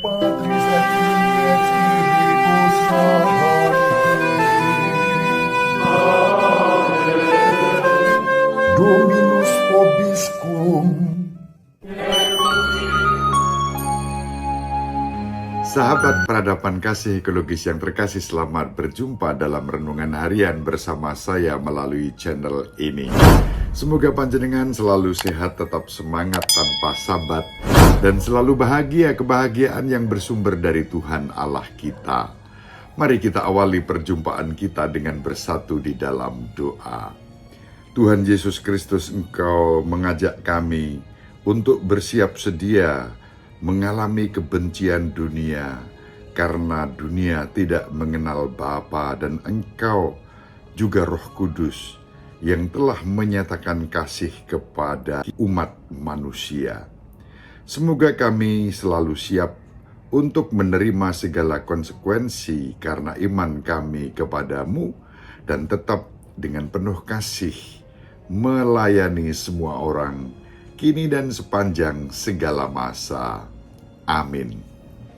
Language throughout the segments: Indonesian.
Patris et Filii et Spiritus Sancti. Dominus vobiscum. Sahabat peradaban kasih ekologis yang terkasih, selamat berjumpa dalam renungan harian bersama saya melalui channel ini. Semoga panjenengan selalu sehat, tetap semangat tanpa sabat, dan selalu bahagia, kebahagiaan yang bersumber dari Tuhan Allah kita. Mari kita awali perjumpaan kita dengan bersatu di dalam doa. Tuhan Yesus Kristus, Engkau mengajak kami untuk bersiap sedia mengalami kebencian dunia, karena dunia tidak mengenal Bapa, dan Engkau juga Roh Kudus yang telah menyatakan kasih kepada umat manusia. Semoga kami selalu siap untuk menerima segala konsekuensi karena iman kami kepadamu, dan tetap dengan penuh kasih melayani semua orang, kini dan sepanjang segala masa. Amin.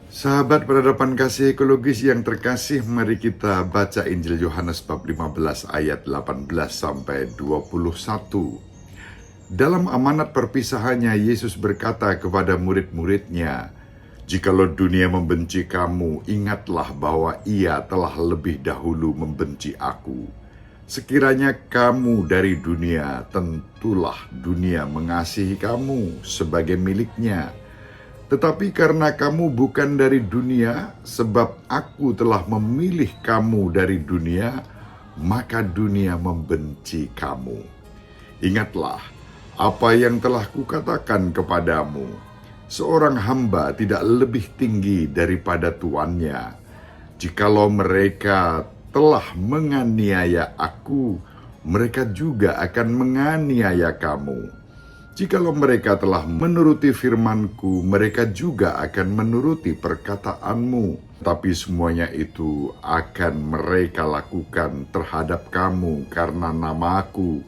Sahabat peradaban kasih ekologis yang terkasih, mari kita baca Injil Yohanes bab 15 ayat 18 sampai 21. Dalam amanat perpisahannya, Yesus berkata kepada murid-muridnya, "Jikalau dunia membenci kamu, ingatlah bahwa ia telah lebih dahulu membenci aku. Sekiranya kamu dari dunia, tentulah dunia mengasihi kamu sebagai miliknya. Tetapi karena kamu bukan dari dunia, sebab aku telah memilih kamu dari dunia, maka dunia membenci kamu. Ingatlah apa yang telah kukatakan kepadamu, seorang hamba tidak lebih tinggi daripada tuannya. Jikalau mereka telah menganiaya aku, mereka juga akan menganiaya kamu. Jikalau mereka telah menuruti firman-Ku, mereka juga akan menuruti perkataanmu. Tapi semuanya itu akan mereka lakukan terhadap kamu karena nama-Ku,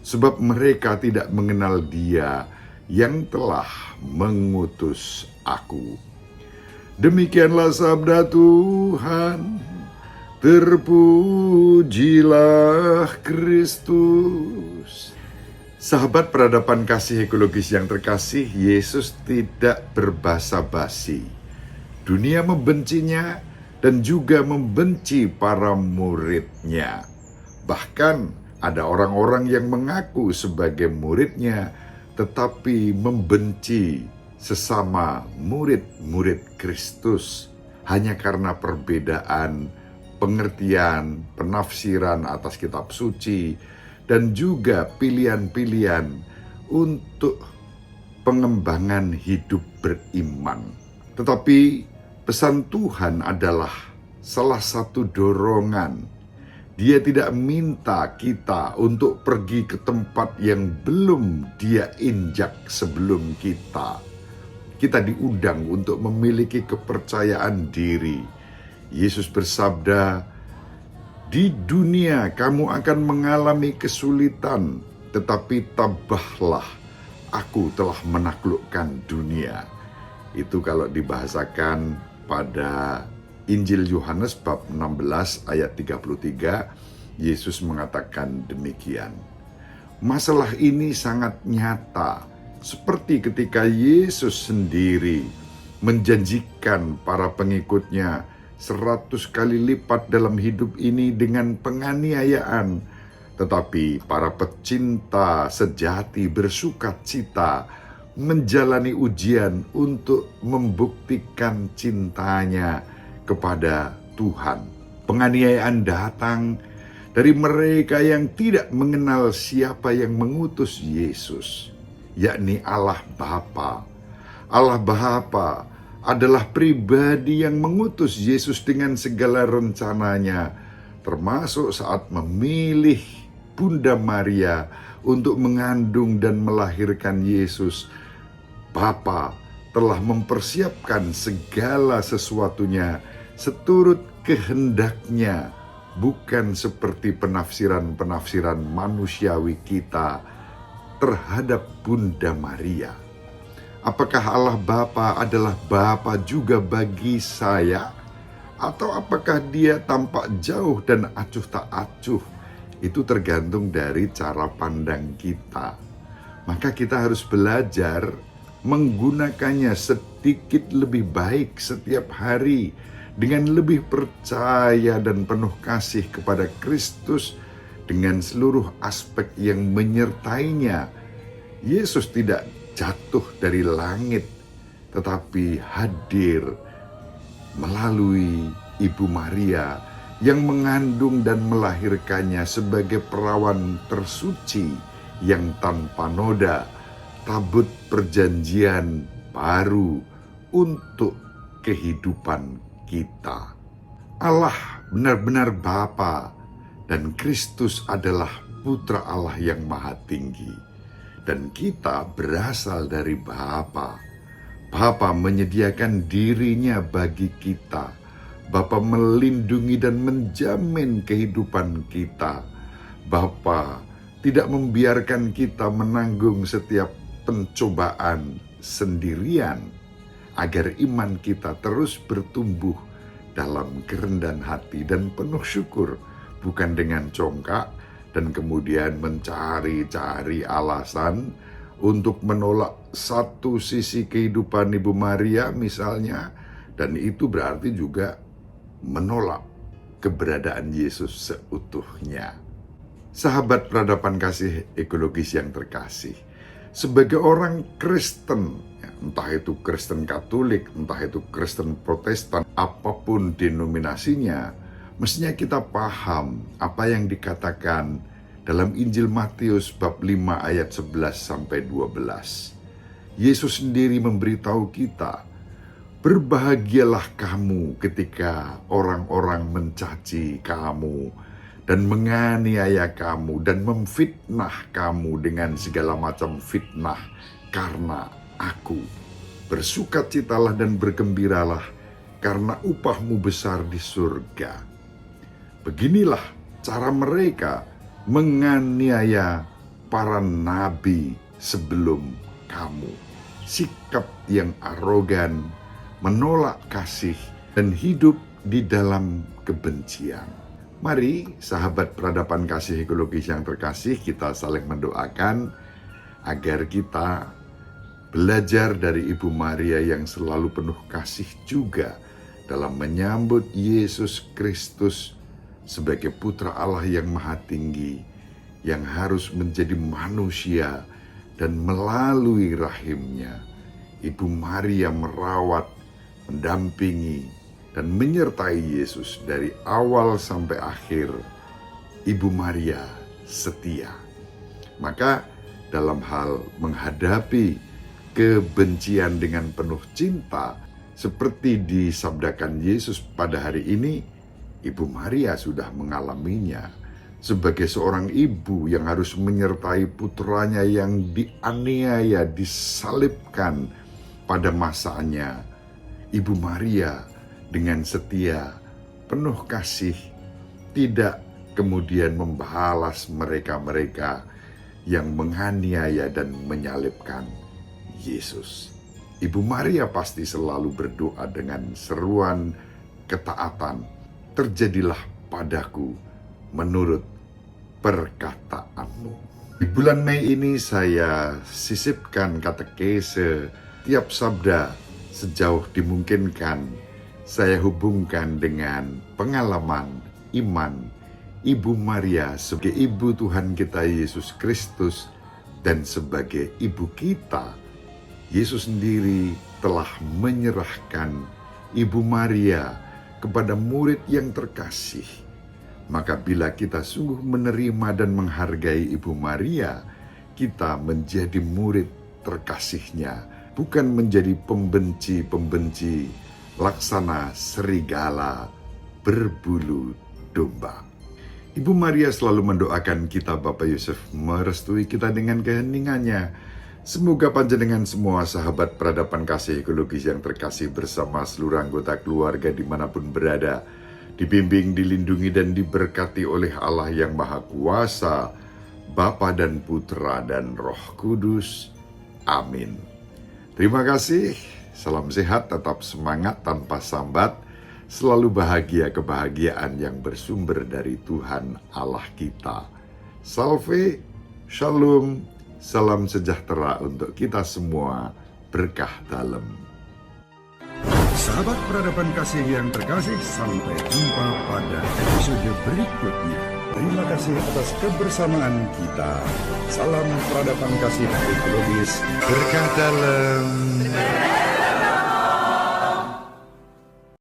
sebab mereka tidak mengenal Dia yang telah mengutus Aku." Demikianlah sabda Tuhan. Terpujilah Kristus. Sahabat peradaban kasih ekologis yang terkasih, Yesus tidak berbasa-basi. Dunia membencinya dan juga membenci para muridnya. Bahkan ada orang-orang yang mengaku sebagai muridnya, tetapi membenci sesama murid-murid Kristus hanya karena perbedaan pengertian, penafsiran atas kitab suci, dan juga pilihan-pilihan untuk pengembangan hidup beriman. Tetapi pesan Tuhan adalah salah satu dorongan. Dia tidak minta kita untuk pergi ke tempat yang belum Dia injak sebelum kita. Kita diundang untuk memiliki kepercayaan diri. Yesus bersabda, "Di dunia kamu akan mengalami kesulitan, tetapi tabahlah, aku telah menaklukkan dunia." Itu kalau dibahasakan pada Injil Yohanes bab 16 ayat 33, Yesus mengatakan demikian. Masalah ini sangat nyata, seperti ketika Yesus sendiri menjanjikan para pengikutnya 100 kali lipat dalam hidup ini dengan penganiayaan. Tetapi para pecinta sejati bersukacita menjalani ujian untuk membuktikan cintanya kepada Tuhan. Penganiayaan datang dari mereka yang tidak mengenal siapa yang mengutus Yesus, yakni Allah Bapa. Allah Bapa adalah pribadi yang mengutus Yesus dengan segala rencananya, termasuk saat memilih Bunda Maria untuk mengandung dan melahirkan Yesus. Bapa telah mempersiapkan segala sesuatunya seturut kehendaknya, bukan seperti penafsiran-penafsiran manusiawi kita terhadap Bunda Maria. Apakah Allah Bapa adalah Bapa juga bagi saya? Atau apakah dia tampak jauh dan acuh tak acuh? Itu tergantung dari cara pandang kita. Maka kita harus belajar menggunakannya sedikit lebih baik setiap hari, dengan lebih percaya dan penuh kasih kepada Kristus dengan seluruh aspek yang menyertainya. Yesus tidak jatuh dari langit, tetapi hadir melalui Ibu Maria yang mengandung dan melahirkannya sebagai perawan tersuci yang tanpa noda, tabut perjanjian baru untuk kehidupan kita. Allah benar-benar Bapa dan Kristus adalah Putra Allah yang Maha Tinggi, dan kita berasal dari Bapa. Bapa menyediakan dirinya bagi kita. Bapa melindungi dan menjamin kehidupan kita. Bapa tidak membiarkan kita menanggung setiap pencobaan sendirian, agar iman kita terus bertumbuh dalam kerendahan hati dan penuh syukur, bukan dengan congkak dan kemudian mencari-cari alasan untuk menolak satu sisi kehidupan Ibu Maria misalnya, dan itu berarti juga menolak keberadaan Yesus seutuhnya. Sahabat peradaban kasih ekologis yang terkasih, sebagai orang Kristen, entah itu Kristen Katolik, entah itu Kristen Protestan, apapun denominasinya, mestinya kita paham apa yang dikatakan dalam Injil Matius bab 5 ayat 11-12. Yesus sendiri memberitahu kita, berbahagialah kamu ketika orang-orang mencaci kamu dan menganiaya kamu dan memfitnah kamu dengan segala macam fitnah karena Aku. Bersukacitalah dan bergembiralah, karena upahmu besar di surga. Beginilah cara mereka menganiaya para nabi sebelum kamu. Sikap yang arogan, menolak kasih, dan hidup di dalam kebencian. Mari sahabat peradaban kasih ekologis yang terkasih, kita saling mendoakan agar kita belajar dari Ibu Maria yang selalu penuh kasih juga dalam menyambut Yesus Kristus sebagai Putra Allah yang Maha Tinggi, yang harus menjadi manusia, dan melalui rahimnya Ibu Maria merawat, mendampingi, dan menyertai Yesus dari awal sampai akhir. Ibu Maria setia. Maka dalam hal menghadapi kebencian dengan penuh cinta, seperti disabdakan Yesus pada hari ini, Ibu Maria sudah mengalaminya. Sebagai seorang ibu yang harus menyertai putranya yang dianiaya, disalibkan pada masanya, Ibu Maria dengan setia, penuh kasih, tidak kemudian membalas mereka-mereka yang menganiaya dan menyalibkan Yesus. Ibu Maria pasti selalu berdoa dengan seruan ketaatan, terjadilah padaku menurut perkataanmu. Di bulan Mei ini saya sisipkan katekese tiap sabda sejauh dimungkinkan. Saya hubungkan dengan pengalaman iman Ibu Maria sebagai Ibu Tuhan kita Yesus Kristus dan sebagai Ibu kita. Yesus sendiri telah menyerahkan Ibu Maria kepada murid yang terkasih. Maka bila kita sungguh menerima dan menghargai Ibu Maria, kita menjadi murid terkasihnya, bukan menjadi pembenci-pembenci laksana serigala berbulu domba. Ibu Maria selalu mendoakan kita, Bapak Yusuf merestui kita dengan keheningannya. Semoga panjenengan semua sahabat peradaban kasih ekologis yang terkasih bersama seluruh anggota keluarga dimanapun berada, dibimbing, dilindungi, dan diberkati oleh Allah yang Maha Kuasa, Bapa dan Putra dan Roh Kudus. Amin. Terima kasih, salam sehat, tetap semangat tanpa sambat, selalu bahagia kebahagiaan yang bersumber dari Tuhan Allah kita. Salve, shalom, salam sejahtera untuk kita semua, berkah dalam. Sahabat peradaban kasih yang terkasih, sampai jumpa pada episode berikutnya. Terima kasih atas kebersamaan kita. Salam peradaban kasih ekologis, berkah dalam.